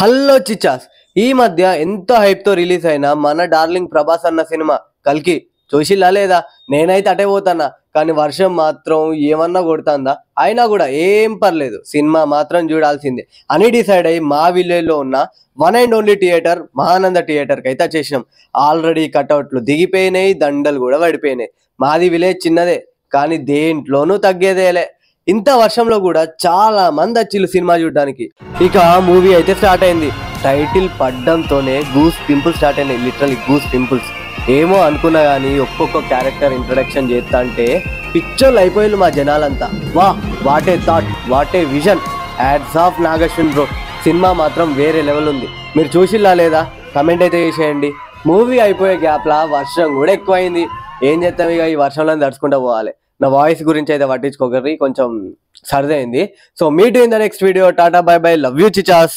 Hello Chichas ఈ మధ్య ఎంతో హైప్ తో రిలీజ్ అయిన మన డార్లింగ్ ప్రభాస్ అన్న సినిమా కల్కి చూసిల్లా లేదా? నేనైతే అటే పోతానా, కానీ వర్షం మాత్రం ఏమన్నా కొడుతుందా? అయినా కూడా ఏం పర్లేదు, సినిమా మాత్రం చూడాల్సిందే అని డిసైడ్ అయ్యి మా విలేజ్ లో ఉన్న one and only theatre Mahananda theatre కి అయితే వచ్చేసినాం. ఆల్రెడీ కట్అవుట్లు దిగిపోయినాయి, దండలు కూడా పడిపోయినాయి. మాది విలేజ్ చిన్నదే, కానీ దేంట్లోనూ తగ్గేదేలే. ఇంత వర్షంలో కూడా చాలా మంది వచ్చిళ్ళు సినిమా చూడడానికి. ఇక మూవీ అయితే స్టార్ట్ అయింది. టైటిల్ పడ్డంతోనే గూస్ పింపుల్స్ స్టార్ట్ అయినాయి, లిటరలీ గూస్ పింపుల్స్. ఏమో అనుకున్నా కానీ ఒక్కొక్క క్యారెక్టర్ ఇంట్రడక్షన్ చేస్తా అంటే పిక్చర్లు అయిపోయిళ్ళు మా జనాలంతా. వా what a thought, what a vision. Hats off Nagashwin bro, cinema మాత్రం వేరే లెవెల్ ఉంది. మీరు చూసిల్లా లేదా? కమెంట్ అయితే చేసేయండి. మూవీ అయిపోయే గ్యాప్లా వర్షం కూడా ఎక్కువైంది. ఏం చేస్తాం, ఇక ఈ వర్షంలో తడుచుకుంటూ పోవాలి. నా వాయిస్ గురించి అయితే పట్టించుకోకర్రి, కొంచెం సర్దైంది. So meet in the next video. Tata bye bye, love you Chichas.